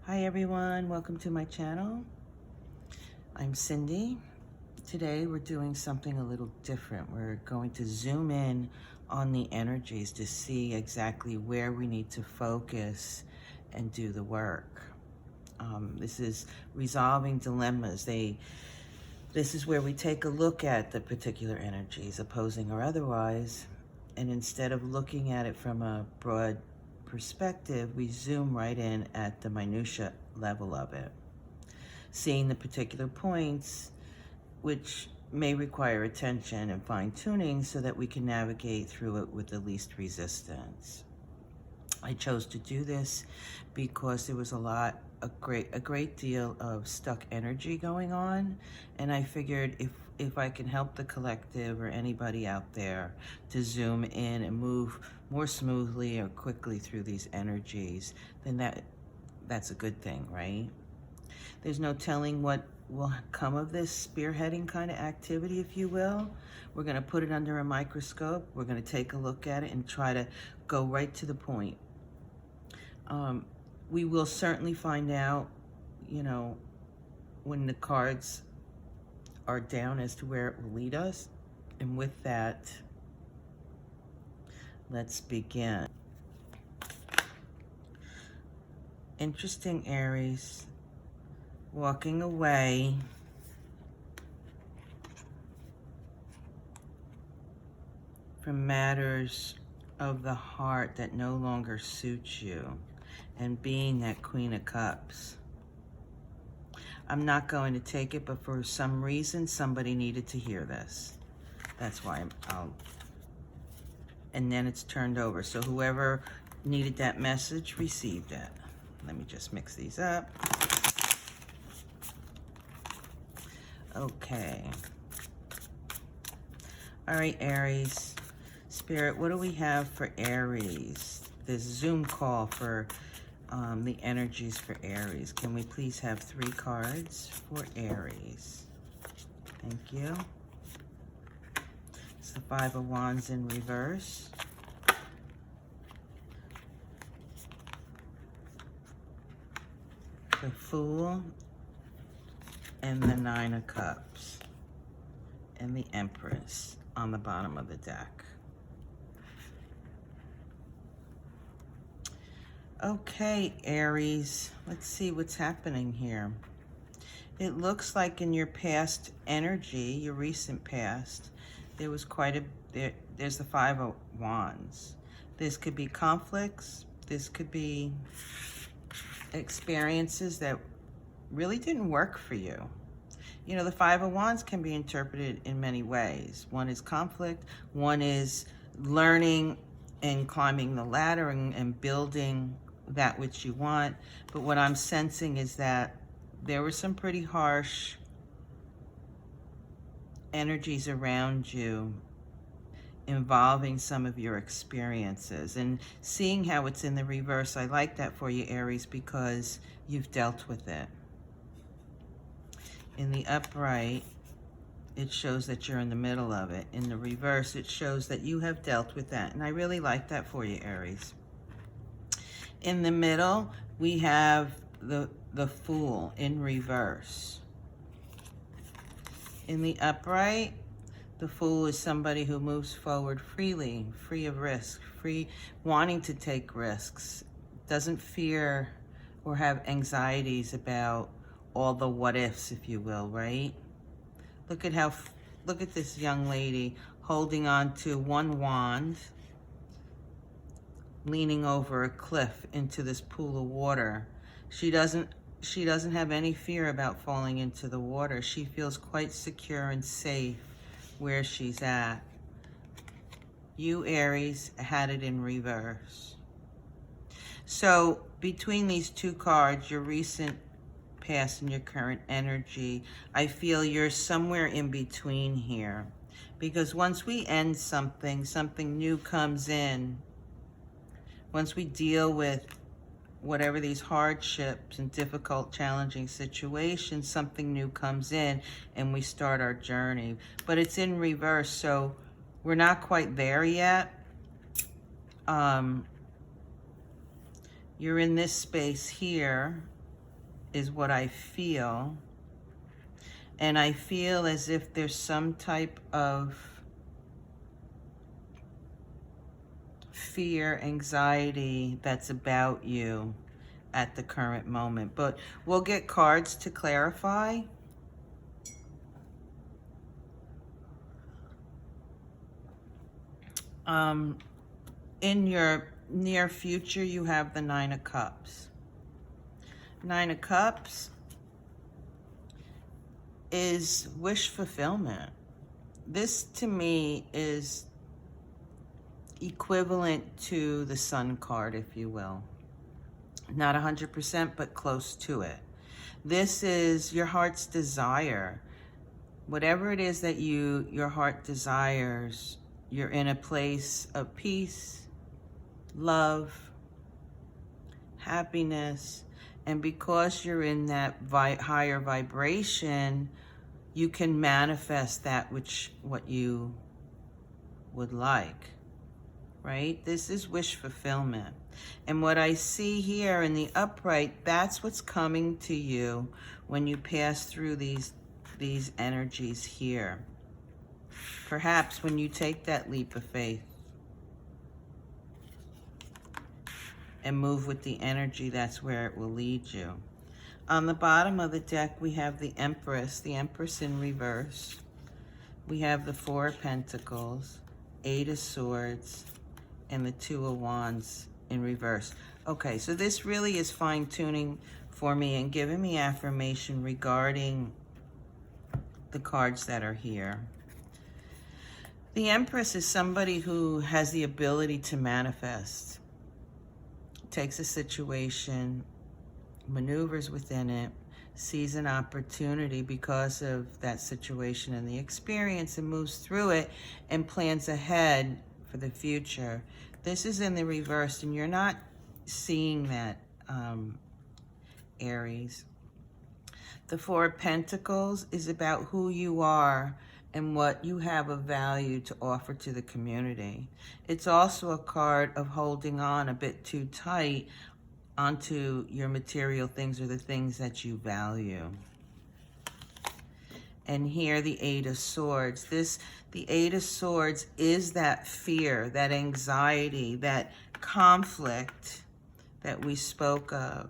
Hi everyone, welcome to my channel. I'm Cindy. Today we're doing something a little different. We're going to zoom in on the energies to see exactly where we need to focus and do the work. This is resolving dilemmas. This is where we take a look at the particular energies, opposing or otherwise, and instead of looking at it from a broad perspective, we zoom right in at the minutia level of it, seeing the particular points which may require attention and fine-tuning so that we can navigate through it with the least resistance. I chose to do this because there was a great deal of stuck energy going on, and I figured if I can help the collective or anybody out there to zoom in and move more smoothly or quickly through these energies, then that's a good thing, right? There's no telling what will come of this spearheading kind of activity, if you will. We're going to put it under a microscope. We're going to take a look at it and try to go right to the point. We will certainly find out, when the cards are down as to where it will lead us. And with that, let's begin. Interesting, Aries. Walking away from matters of the heart that no longer suit you, and being that Queen of Cups. I'm not going to take it, but for some reason, somebody needed to hear this. That's why and then it's turned over. So whoever needed that message received it. Let me just mix these up. Okay. All right, Aries. Spirit, what do we have for Aries? This Zoom call for the energies for Aries. Can we please have 3 cards for Aries? Thank you. It's the 5 of Wands in reverse. The Fool and the 9 of Cups. And the Empress on the bottom of the deck. Okay, Aries, let's see what's happening here. It looks like in your past energy, your recent past, there was there's the 5 of Wands. This could be conflicts. This could be experiences that really didn't work for you. The 5 of Wands can be interpreted in many ways. One is conflict. One is learning and climbing the ladder and building that which you want. But what I'm sensing is that there were some pretty harsh energies around you involving some of your experiences. And seeing how it's in the reverse, I like that for you, Aries, because you've dealt with it. In the upright, it shows that you're in the middle of it. In the reverse, it shows that you have dealt with that. And I really like that for you, Aries. In the middle, we have the Fool in reverse. In the upright, the Fool is somebody who moves forward freely, free of risk, wanting to take risks, doesn't fear or have anxieties about all the what ifs, if you will, right? Look at this young lady holding on to one wand, leaning over a cliff into this pool of water. She doesn't have any fear about falling into the water. She feels quite secure and safe where she's at. You, Aries, had it in reverse. So between these 2 cards, your recent past and your current energy, I feel you're somewhere in between here. Because once we end something new comes in. Once we deal with whatever these hardships and difficult, challenging situations, something new comes in and we start our journey. But it's in reverse, so we're not quite there yet. You're in this space here is what I feel. And I feel as if there's some type of fear, anxiety that's about you at the current moment. But we'll get cards to clarify. In your near future, you have the Nine of Cups. Nine of Cups is wish fulfillment. This to me is equivalent to the Sun card, if you will. Not 100%, but close to it. This is your heart's desire. Whatever it is that your heart desires, you're in a place of peace, love, happiness, and because you're in that higher vibration, you can manifest that what you would like, right? This is wish fulfillment. And what I see here in the upright, that's what's coming to you when you pass through these energies here. Perhaps when you take that leap of faith and move with the energy, that's where it will lead you. On the bottom of the deck, we have the Empress in reverse. We have the Four of Pentacles, Eight of Swords, and the Two of Wands in reverse. Okay, so this really is fine-tuning for me and giving me affirmation regarding the cards that are here. The Empress is somebody who has the ability to manifest. Takes a situation, maneuvers within it, sees an opportunity because of that situation and the experience and moves through it and plans ahead for the future. This is in the reverse, and you're not seeing that, Aries. The Four of Pentacles is about who you are and what you have of value to offer to the community. It's also a card of holding on a bit too tight onto your material things or the things that you value. And here, the Eight of Swords. The Eight of Swords is that fear, that anxiety, that conflict that we spoke of.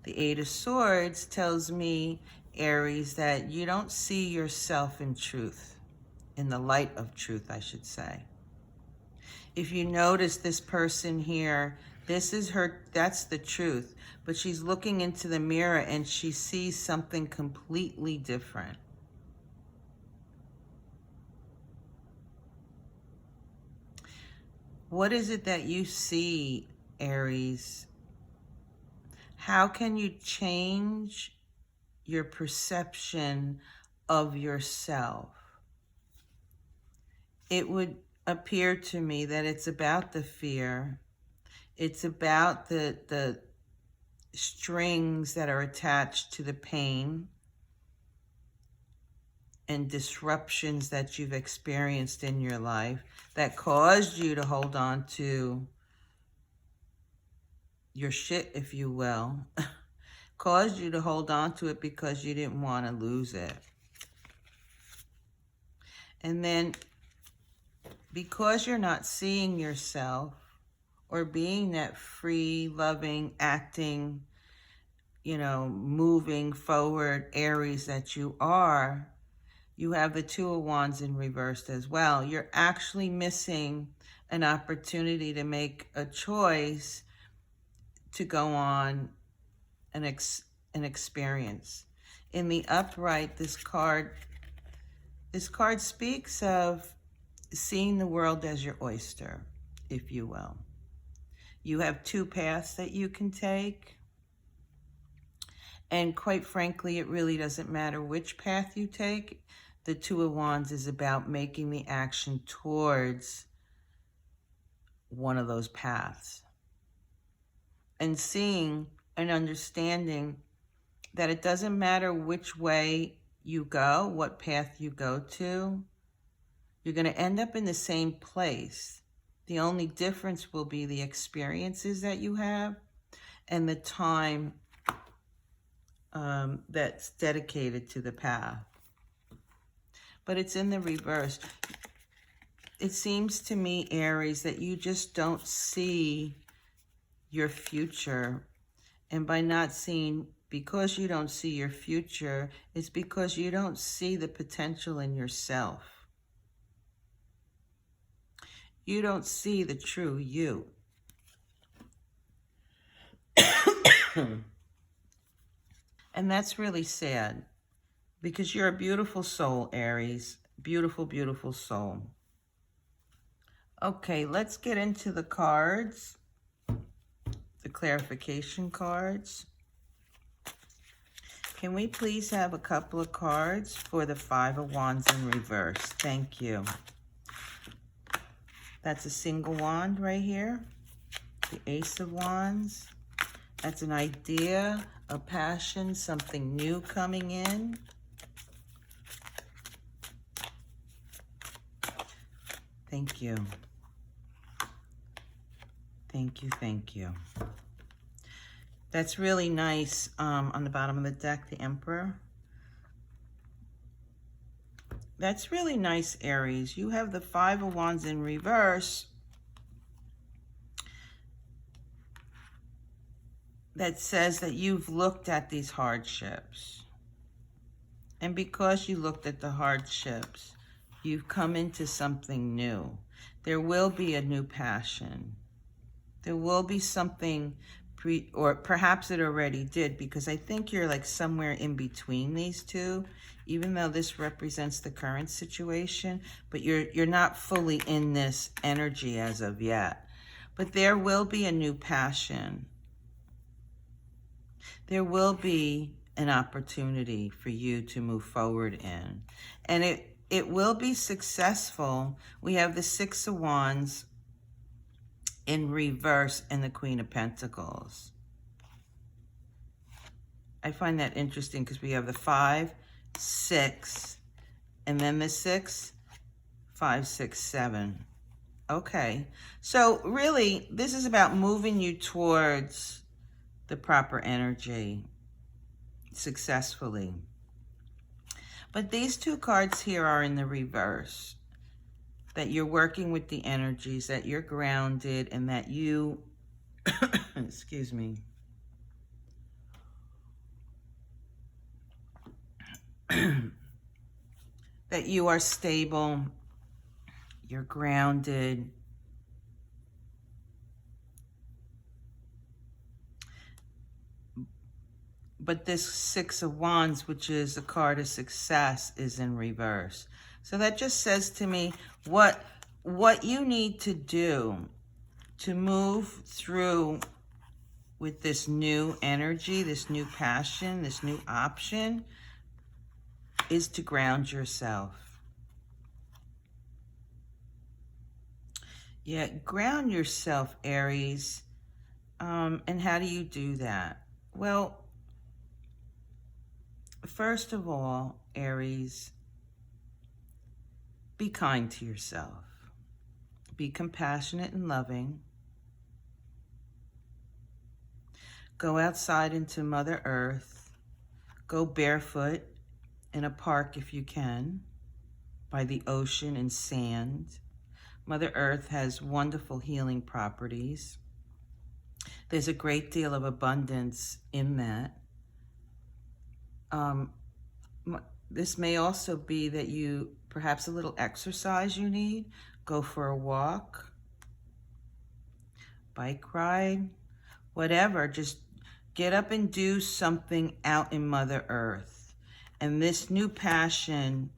The Eight of Swords tells me, Aries, that you don't see yourself in truth, in the light of truth, I should say. If you notice this person here, this is her, that's the truth. But she's looking into the mirror and she sees something completely different. What is it that you see, Aries? How can you change your perception of yourself? It would appear to me that it's about the fear. It's about the strings that are attached to the pain and disruptions that you've experienced in your life that caused you to hold on to your shit, if you will, caused you to hold on to it because you didn't want to lose it. And then because you're not seeing yourself or being that free, loving, acting, moving forward Aries that you are, you have the Two of Wands in reverse as well. You're actually missing an opportunity to make a choice to go on an experience. In the upright, this card speaks of seeing the world as your oyster, if you will. You have two paths that you can take. And quite frankly, it really doesn't matter which path you take. The Two of Wands is about making the action towards one of those paths. And seeing and understanding that it doesn't matter which way you go, what path you go to, you're going to end up in the same place. The only difference will be the experiences that you have and the time that's dedicated to the path. But it's in the reverse. It seems to me, Aries, that you just don't see your future. And by not seeing, because you don't see your future, it's because you don't see the potential in yourself. You don't see the true you. And that's really sad, because you're a beautiful soul, Aries. Beautiful, beautiful soul. Okay, let's get into the cards, the clarification cards. Can we please have a couple of cards for the Five of Wands in reverse? Thank you. That's a single wand right here. The Ace of Wands. That's an idea, a passion, something new coming in. Thank you. Thank you, thank you. That's really nice. On the bottom of the deck, the Emperor. That's really nice, Aries. You have the Five of Wands in reverse. That says that you've looked at these hardships. And because you looked at the hardships, you've come into something new. There will be a new passion. There will be something, or perhaps it already did, because I think you're like somewhere in between these two, even though this represents the current situation, but you're not fully in this energy as of yet. But there will be a new passion. There will be an opportunity for you to move forward in. And it will be successful. We have the Six of Wands in reverse and the Queen of Pentacles. I find that interesting because we have the 5, 6, and then the 6, 5, 6, 7. Okay. So really, this is about moving you towards the proper energy successfully. But these two cards here are in the reverse. That you're working with the energies, that you're grounded, and that you, excuse me, that you are stable, you're grounded. But this Six of Wands, which is a card of success, is in reverse. So that just says to me what you need to do to move through with this new energy, this new passion, this new option, is to ground yourself. Yeah, ground yourself, Aries. And how do you do that? Well, first of all, Aries, be kind to yourself. Be compassionate and loving. Go outside into Mother Earth. Go barefoot in a park if you can, by the ocean and sand. Mother Earth has wonderful healing properties. There's a great deal of abundance in that. This may also be that you, perhaps a little exercise you need. Go for a walk, bike ride, whatever. Just get up and do something out in Mother Earth. And this new passion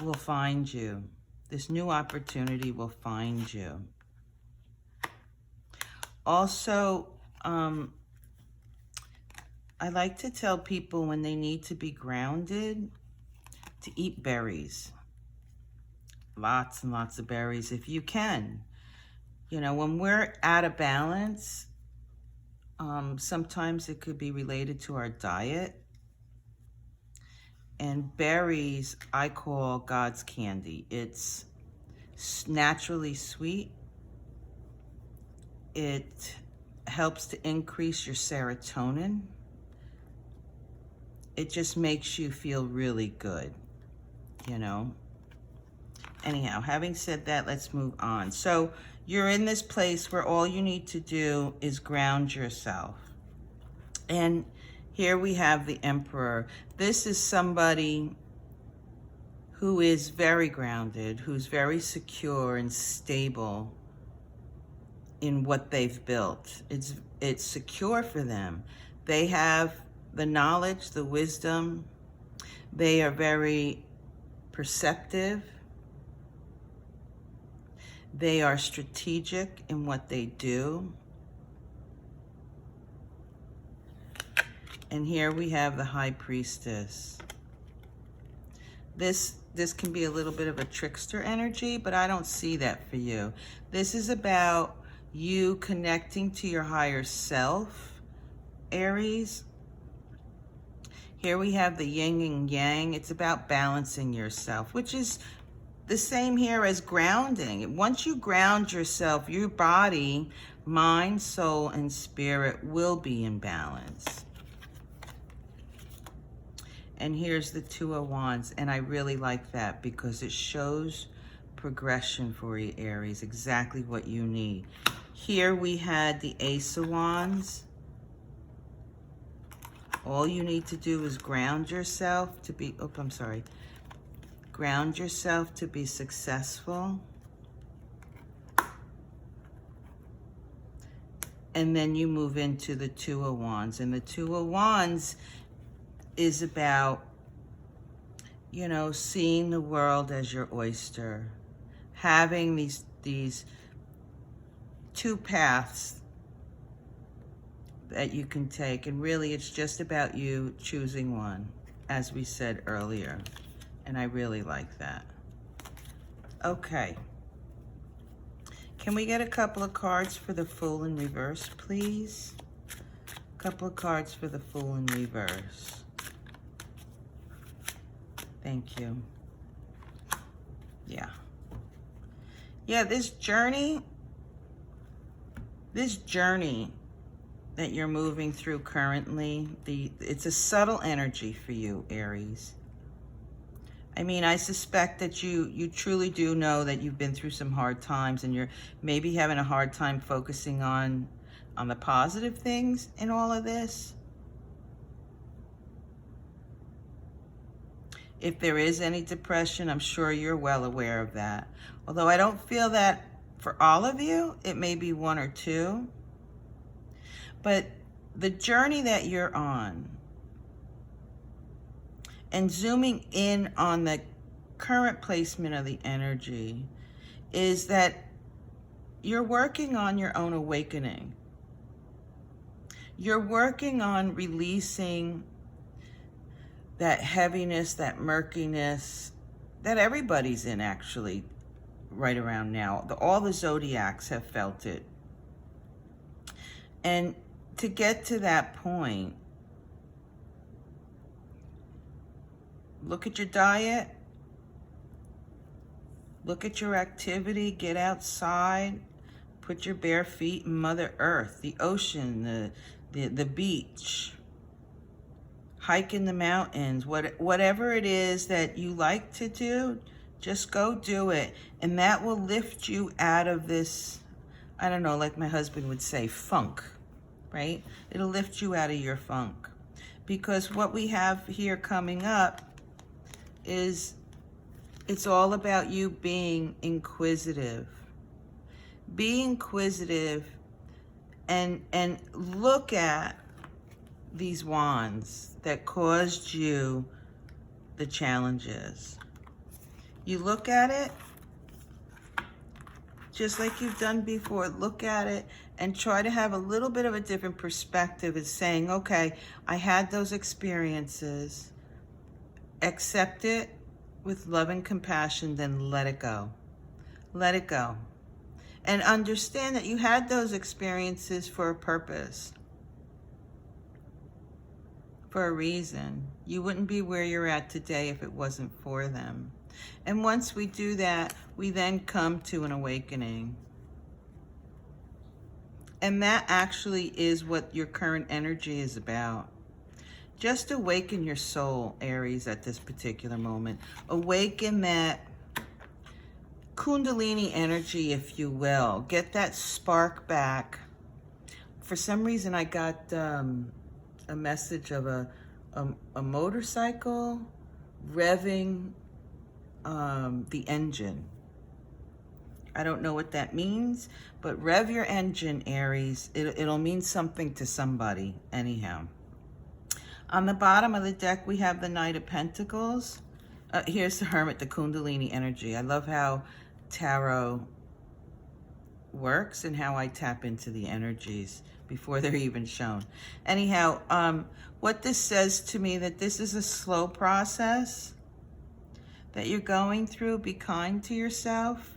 will find you. This new opportunity will find you. Also, I like to tell people when they need to be grounded to eat berries. Lots and lots of berries if you can. You know, when we're out of balance, sometimes it could be related to our diet. And berries, I call God's candy. It's naturally sweet. It helps to increase your serotonin. it just makes you feel really good, you know? Anyhow, having said that, let's move on. So you're in this place where all you need to do is ground yourself. And here we have the Emperor. This is somebody who is very grounded, who's very secure and stable in what they've built. It's secure for them. They have the knowledge, the wisdom. They are very perceptive. They are strategic in what they do. And here we have the High Priestess. This can be a little bit of a trickster energy, but I don't see that for you. This is about you connecting to your higher self, Aries. Here we have the yin and yang. It's about balancing yourself, which is the same here as grounding. Once you ground yourself, your body, mind, soul, and spirit will be in balance. And here's the Two of Wands, and I really like that because it shows progression for you, Aries, exactly what you need. Here we had the Ace of Wands. All you need to do is ground yourself to be, ground yourself to be successful. And then you move into the Two of Wands. And the Two of Wands is about, you know, seeing the world as your oyster. Having these two paths that you can take. And really, it's just about you choosing one, as we said earlier. And I really like that. Okay. Can we get a couple of cards for the Fool in reverse, please? A couple of cards for the Fool in reverse. Thank you. Yeah. Yeah, this journey that you're moving through currently, it's a subtle energy for you, Aries. I mean, I suspect that you truly do know that you've been through some hard times and you're maybe having a hard time focusing on the positive things in all of this. If there is any depression, I'm sure you're well aware of that. Although I don't feel that for all of you, it may be one or two. But the journey that you're on, and zooming in on the current placement of the energy, is that you're working on your own awakening. You're working on releasing that heaviness, that murkiness that everybody's in actually right around now. All the zodiacs have felt it. And to get to that point, look at your diet, look at your activity, get outside, put your bare feet in Mother Earth, the ocean, the beach, hike in the mountains, whatever it is that you like to do, just go do it. And that will lift you out of this, I don't know, like my husband would say, funk, right? It'll lift you out of your funk. Because what we have here coming up is, it's all about you being inquisitive. Be inquisitive and look at these wands that caused you the challenges. You look at it just like you've done before. Look at it and try to have a little bit of a different perspective. It's saying, okay, I had those experiences. Accept it with love and compassion, then let it go. Let it go. And understand that you had those experiences for a purpose. For a reason. You wouldn't be where you're at today if it wasn't for them. And once we do that, we then come to an awakening. And that actually is what your current energy is about. Just awaken your soul, Aries, at this particular moment. Awaken that Kundalini energy, if you will. Get that spark back. For some reason, I got a message of a motorcycle revving the engine. I don't know what that means, but rev your engine, Aries. It'll mean something to somebody, anyhow. On the bottom of the deck, we have the Knight of Pentacles. Here's the Hermit, the Kundalini energy. I love how tarot works and how I tap into the energies before they're even shown. Anyhow, what this says to me, that this is a slow process that you're going through. Be kind to yourself.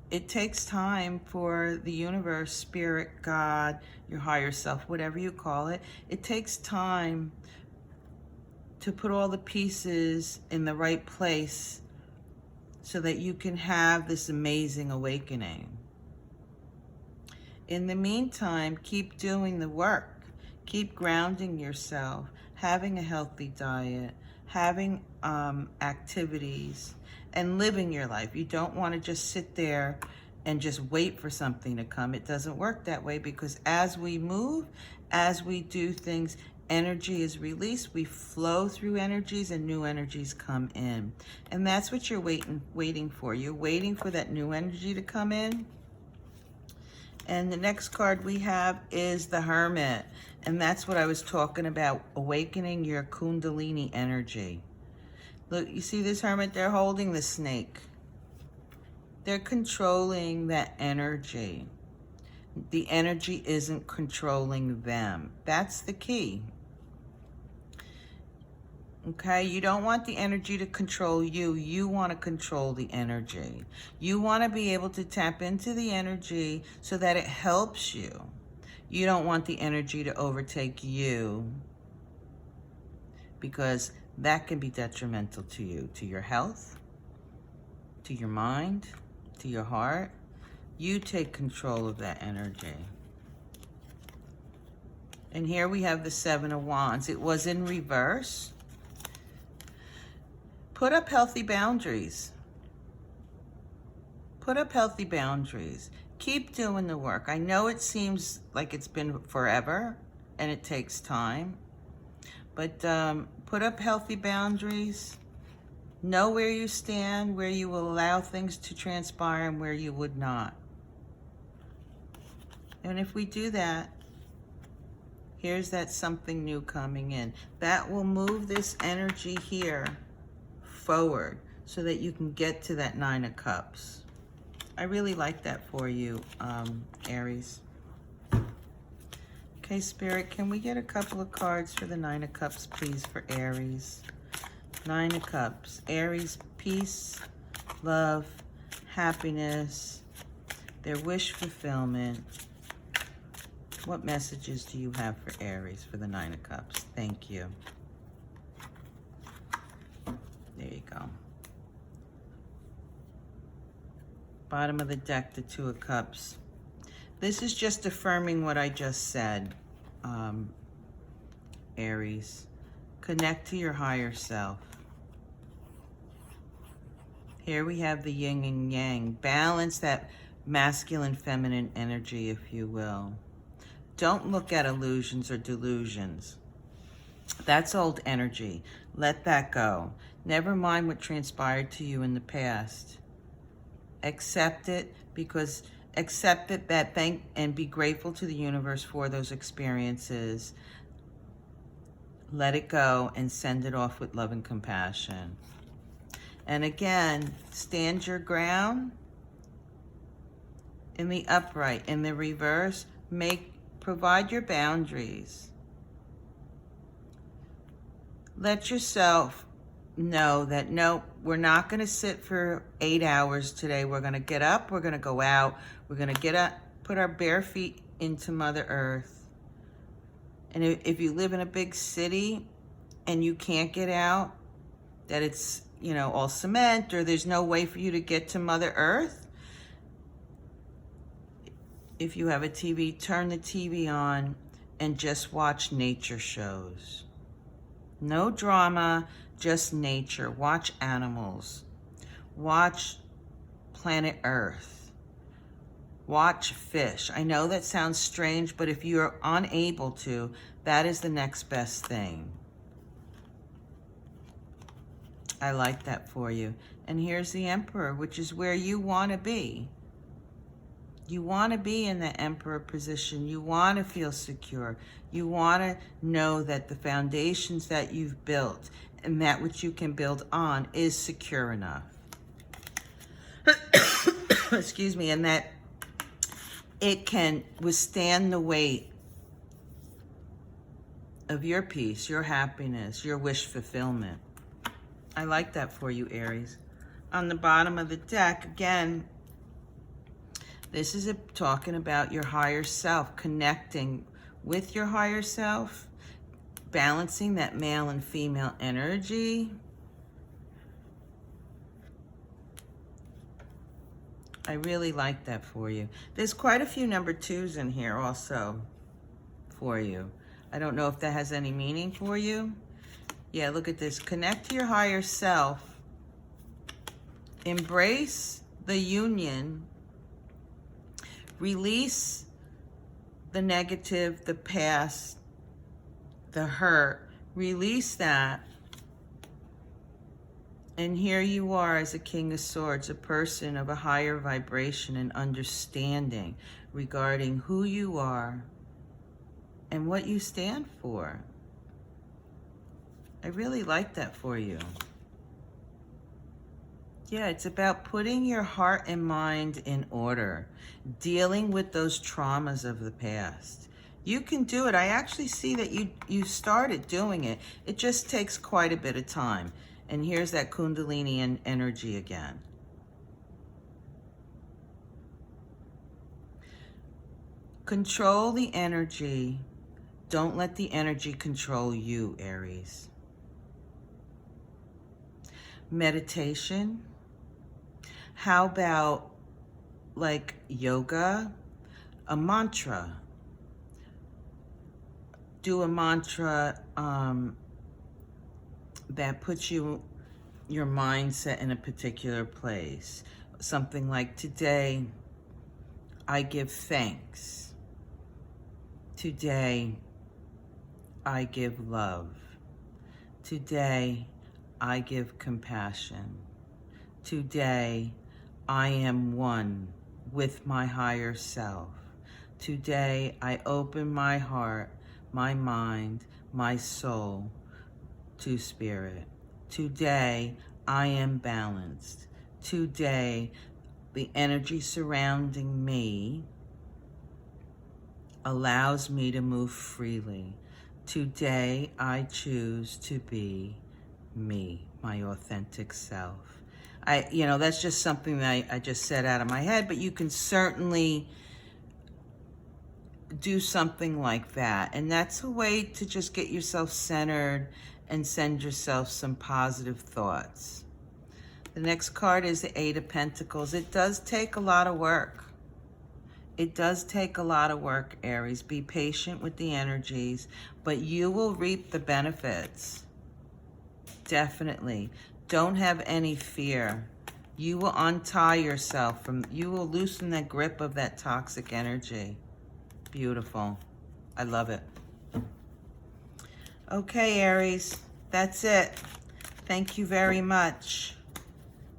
It takes time for the universe, spirit, God, your higher self, whatever you call it. It takes time to put all the pieces in the right place so that you can have this amazing awakening. In the meantime, keep doing the work. Keep grounding yourself, having a healthy diet, having activities, and living your life. You don't want to just sit there and just wait for something to come. It doesn't work that way, because as we move, as we do things, energy is released. We flow through energies and new energies come in. And that's what you're waiting for. You're waiting for that new energy to come in. And the next card we have is the Hermit. And that's what I was talking about, awakening your Kundalini energy. Look, you see this Hermit? They're holding the snake. They're controlling that energy. The energy isn't controlling them. That's the key. Okay, you don't want the energy to control you. You want to control the energy. You want to be able to tap into the energy so that it helps you. You don't want the energy to overtake you, because that can be detrimental to you, to your health, to your mind, to your heart. You take control of that energy. And here we have the Seven of Wands. It was in reverse. Put up healthy boundaries. Put up healthy boundaries. Keep doing the work. I know it seems like it's been forever and it takes time, but put up healthy boundaries. Know where you stand, where you will allow things to transpire and where you would not. And if we do that, here's that something new coming in. That will move this energy here forward so that you can get to that Nine of Cups. I really like that for you, Aries. Okay, Spirit, can we get a couple of cards for the Nine of Cups, please, for Aries? Nine of Cups. Aries, peace, love, happiness, their wish fulfillment. What messages do you have for Aries for the Nine of Cups? Thank you. There you go. Bottom of the deck, the Two of Cups. This is just affirming what I just said, Aries. Connect to your higher self. Here we have the yin and yang. Balance that masculine, feminine energy, if you will. Don't look at illusions or delusions. That's old energy. Let that go. Never mind what transpired to you in the past. Accept it, because accept it, that thank and be grateful to the universe for those experiences. Let it go and send it off with love and compassion. And again, stand your ground. In the upright, in the reverse, provide your boundaries. Let yourself know that, no, we're not going to sit for 8 hours today. We're going to get up, we're going to go out, we're going to get up, put our bare feet into Mother Earth. And if you live in a big city and you can't get out, that it's, you know, all cement, or there's no way for you to get to Mother Earth, if you have a TV, turn the TV on, and just watch nature shows. No drama, just nature. Watch animals. Watch planet Earth. Watch fish. I know that sounds strange, but if you're unable to, that is the next best thing. I like that for you. And here's the Emperor, which is where you want to be. You want to be in the Emperor position. You want to feel secure. You want to know that the foundations that you've built and that which you can build on is secure enough. Excuse me, and that it can withstand the weight of your peace, your happiness, your wish fulfillment. I like that for you, Aries. On the bottom of the deck, again, this is talking about your higher self, connecting with your higher self, balancing that male and female energy. I really like that for you. There's quite a few number 2s in here also for you. I don't know if that has any meaning for you. Yeah, look at this. Connect to your higher self. Embrace the union. Release the negative, the past, the hurt. Release that. And here you are as a King of Swords, a person of a higher vibration and understanding regarding who you are and what you stand for. I really like that for you. Yeah, it's about putting your heart and mind in order, dealing with those traumas of the past. You can do it. I actually see that you started doing it. It just takes quite a bit of time. And here's that Kundalini energy again. Control the energy. Don't let the energy control you, Aries. Meditation. How about like yoga? A mantra. Do a mantra that puts your mindset in a particular place. Something like, today I give thanks. Today I give love. Today I give compassion. Today I am one with my higher self. Today I open my heart, my mind, my soul to spirit. Today I am balanced. Today the energy surrounding me allows me to move freely. Today I choose to be me, my authentic self. That's just something that I just said out of my head, but you can certainly do something like that. And that's a way to just get yourself centered and send yourself some positive thoughts. The next card is the 8 of Pentacles. It does take a lot of work. It does take a lot of work, Aries. Be patient with the energies, but you will reap the benefits. Definitely. Don't have any fear. You will untie yourself you will loosen the grip of that toxic energy. Beautiful. I love it. Okay, Aries, that's it. Thank you very much.